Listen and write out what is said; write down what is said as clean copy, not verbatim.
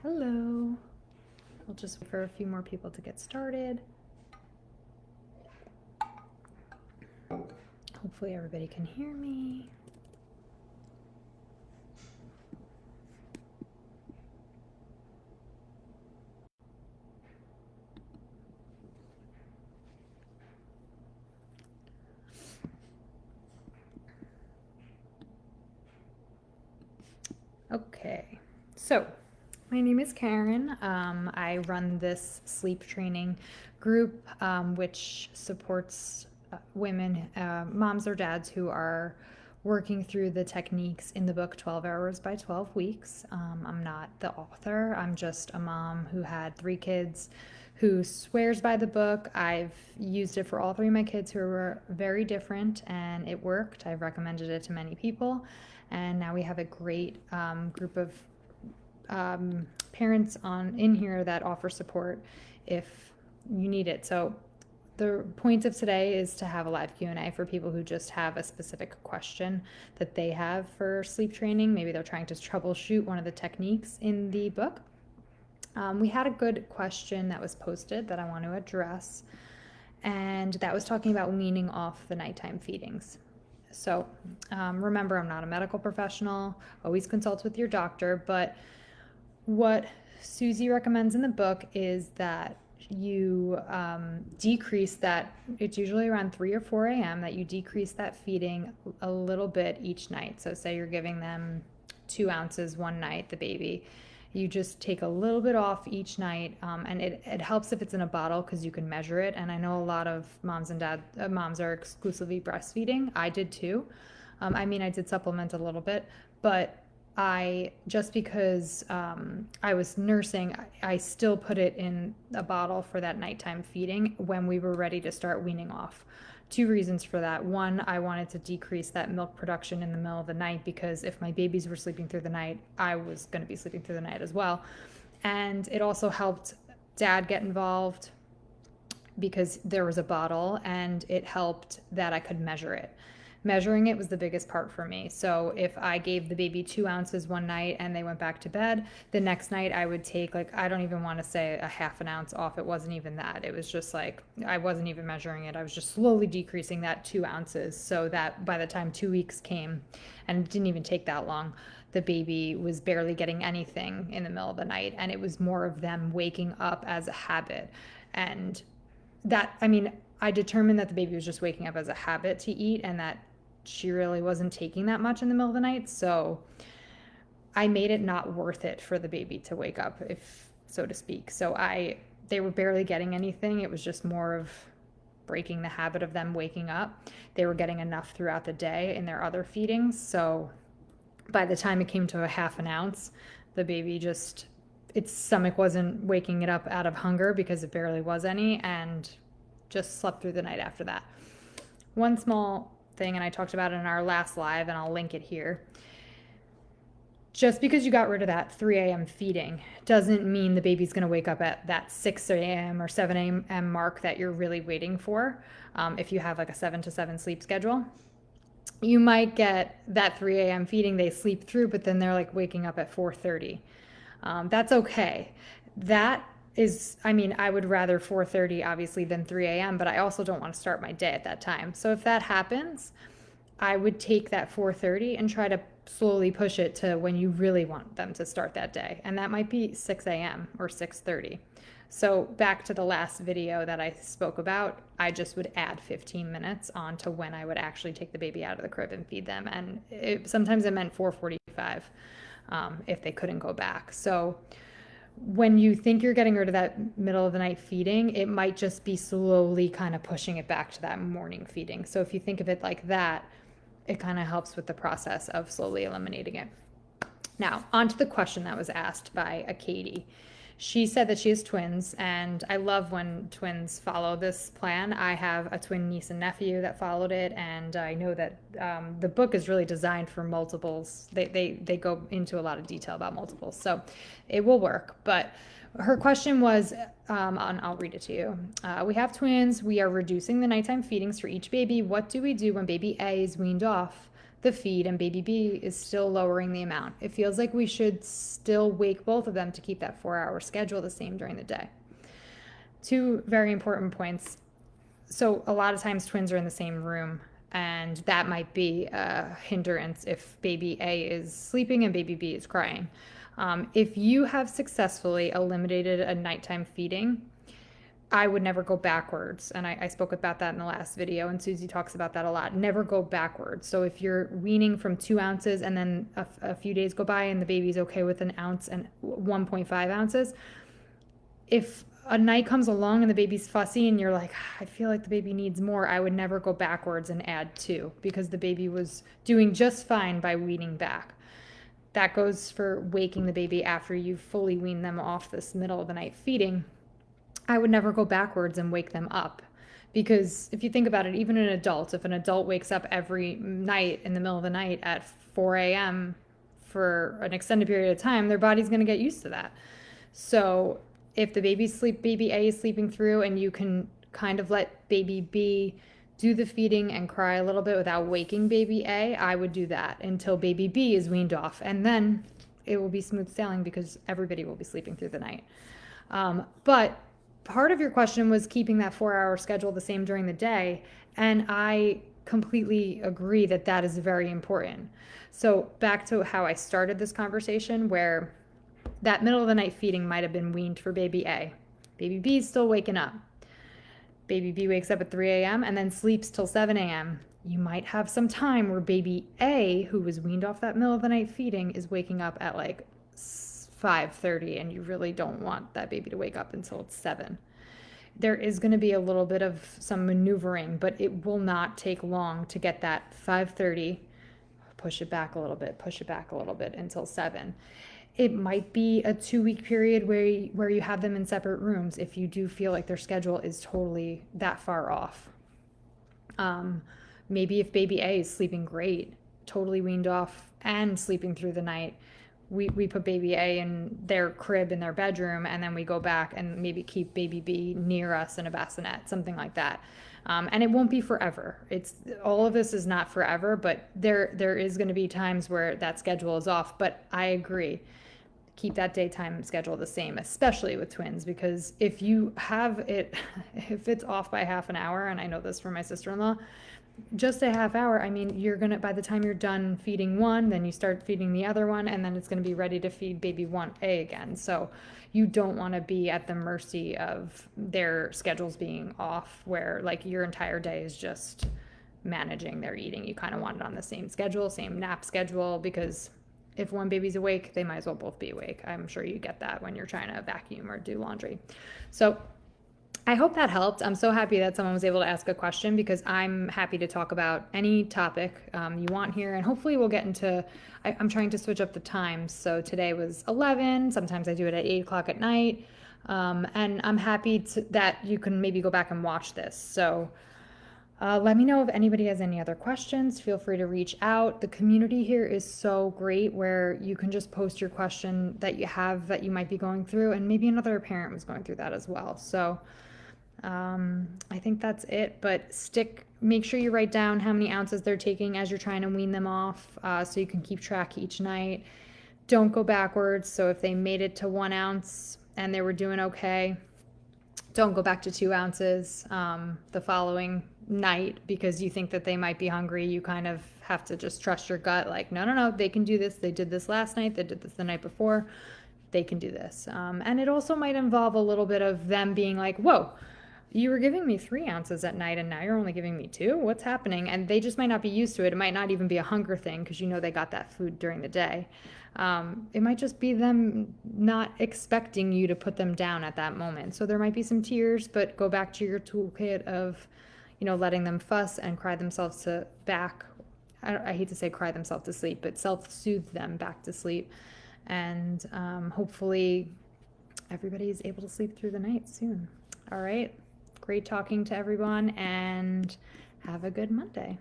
Hello. We'll just wait for a few more people to get started. Hopefully everybody can hear me. Okay, so my name is Karen. I run this sleep training group, which supports women, moms or dads who are working through the techniques in the book 12 Hours by 12 Weeks. I'm not the author, I'm just a mom who had 3 kids who swears by the book. I've used it for all 3 of my kids who were very different, and it worked. I've recommended it to many people, and now we have a great group of parents in here that offer support if you need it. So the point of today is to have a live Q&A for people who just have a specific question that they have for sleep training. Maybe they're trying to troubleshoot one of the techniques in the book. We had a good question that was posted that I want to address, and that was talking about weaning off the nighttime feedings. So remember, I'm not a medical professional. Always consult with your doctor, but what Susie recommends in the book is that you decrease that. It's usually around 3 or 4 a.m. that you decrease that feeding a little bit each night. So say you're giving them 2 ounces one night, the baby. You just take a little bit off each night, and it helps if it's in a bottle because you can measure it. And I know a lot of moms and moms are exclusively breastfeeding. I did too. I did supplement a little bit, but just because I was nursing, I still put it in a bottle for that nighttime feeding when we were ready to start weaning off. 2 reasons for that. One, I wanted to decrease that milk production in the middle of the night because if my babies were sleeping through the night, I was going to be sleeping through the night as well. And it also helped Dad get involved because there was a bottle, and it helped that I could measure it. Measuring it was the biggest part for me. So if I gave the baby 2 ounces one night and they went back to bed, the next night I would take, I don't even want to say a half an ounce off. It wasn't even that. It was just I wasn't even measuring it. I was just slowly decreasing that 2 ounces so that by the time 2 weeks came, and it didn't even take that long, the baby was barely getting anything in the middle of the night. And it was more of them waking up as a habit. And I determined that the baby was just waking up as a habit to eat, and that she really wasn't taking that much in the middle of the night. So I made it not worth it for the baby to wake up, if so to speak. So they were barely getting anything. It was just more of breaking the habit of them waking up. They were getting enough throughout the day in their other feedings. So by the time it came to a half an ounce, the baby its stomach wasn't waking it up out of hunger because it barely was any, and just slept through the night after that. One small thing, and I talked about it in our last live, and I'll link it here. Just because you got rid of that 3 a.m. feeding doesn't mean the baby's going to wake up at that 6 a.m. or 7 a.m. mark that you're really waiting for. If you have a 7 to 7 sleep schedule, you might get that 3 a.m. feeding, they sleep through, but then they're waking up at 4:30. That's okay. That is, I would rather 4:30 obviously than 3 a.m., but I also don't want to start my day at that time. So if that happens, I would take that 4:30 and try to slowly push it to when you really want them to start that day. And that might be 6 a.m. or 6:30. So back to the last video that I spoke about, I just would add 15 minutes on to when I would actually take the baby out of the crib and feed them. And sometimes it meant 4:45 if they couldn't go back. So when you think you're getting rid of that middle of the night feeding, it might just be slowly kind of pushing it back to that morning feeding. So if you think of it like that, it kind of helps with the process of slowly eliminating it. Now, on to the question that was asked by a Katie. She said that she has twins, and I love when twins follow this plan. I have a twin niece and nephew that followed it, and I know that the book is really designed for multiples. They go into a lot of detail about multiples, so it will work. But her question was, I'll read it to you. We have twins. We are reducing the nighttime feedings for each baby. What do we do when baby A is weaned off the feed, and baby B is still lowering the amount. It feels like we should still wake both of them to keep that 4-hour schedule the same during the day. Two very important points. So a lot of times twins are in the same room, and that might be a hindrance if baby A is sleeping and baby B is crying. If you have successfully eliminated a nighttime feeding, I would never go backwards. And I spoke about that in the last video, and Susie talks about that a lot. Never go backwards. So if you're weaning from 2 ounces and then a few days go by and the baby's okay with an ounce and 1.5 ounces, if a night comes along and the baby's fussy and you're like, I feel like the baby needs more, I would never go backwards and add 2, because the baby was doing just fine by weaning back. That goes for waking the baby after you fully wean them off this middle of the night feeding. I would never go backwards and wake them up, because if you think about it, even an adult, if an adult wakes up every night in the middle of the night at 4 a.m. for an extended period of time, their body's going to get used to that. So if the baby A is sleeping through, and you can kind of let baby B do the feeding and cry a little bit without waking baby A, I would do that until baby B is weaned off, and then it will be smooth sailing because everybody will be sleeping through the night. But part of your question was keeping that 4-hour schedule the same during the day, and I completely agree that that is very important. So back to how I started this conversation, where that middle of the night feeding might have been weaned for baby A. Baby B is still waking up. Baby B wakes up at 3 a.m. and then sleeps till 7 a.m. You might have some time where baby A, who was weaned off that middle of the night feeding, is waking up at like 5:30, and you really don't want that baby to wake up until it's 7. There is going to be a little bit of some maneuvering, but it will not take long to get that 5:30, push it back a little bit, push it back a little bit until 7. It might be a 2-week period where you have them in separate rooms if you do feel like their schedule is totally that far off. Maybe if baby A is sleeping great, totally weaned off and sleeping through the night, we put baby A in their crib in their bedroom, and then we go back and maybe keep baby B near us in a bassinet, something like that. And it won't be forever. All of this is not forever, but there is going to be times where that schedule is off. But I agree, keep that daytime schedule the same, especially with twins, because if you have it, if it's off by half an hour, and I know this from my sister-in-law, just a half hour, I mean, you're going to, by the time you're done feeding one, then you start feeding the other one, and then it's going to be ready to feed baby 1A again. So you don't want to be at the mercy of their schedules being off, where like your entire day is just managing their eating. You kind of want it on the same schedule, same nap schedule, because if one baby's awake, they might as well both be awake. I'm sure you get that when you're trying to vacuum or do laundry. So I hope that helped. I'm so happy that someone was able to ask a question, because I'm happy to talk about any topic you want here. And hopefully we'll get into, I'm trying to switch up the times. So today was 11. Sometimes I do it at 8 o'clock at night. And I'm happy that you can maybe go back and watch this. So let me know if anybody has any other questions. Feel free to reach out. The community here is so great, where you can just post your question that you have that you might be going through, and maybe another parent was going through that as well. So I think that's it, but make sure you write down how many ounces they're taking as you're trying to wean them off, so you can keep track each night. Don't go backwards. So if they made it to 1 ounce and they were doing okay, don't go back to 2 ounces the following night because you think that they might be hungry. You kind of have to just trust your gut, like, no, they can do this. They did this last night. They did this the night before. They can do this. And it also might involve a little bit of them being like, whoa, you were giving me 3 ounces at night and now you're only giving me 2. What's happening? And they just might not be used to it. It might not even be a hunger thing because they got that food during the day. It might just be them not expecting you to put them down at that moment. So there might be some tears, but go back to your toolkit of, letting them fuss and cry themselves to back. I hate to say cry themselves to sleep, but self-soothe them back to sleep. And hopefully everybody is able to sleep through the night soon. All right. Great talking to everyone, and have a good Monday.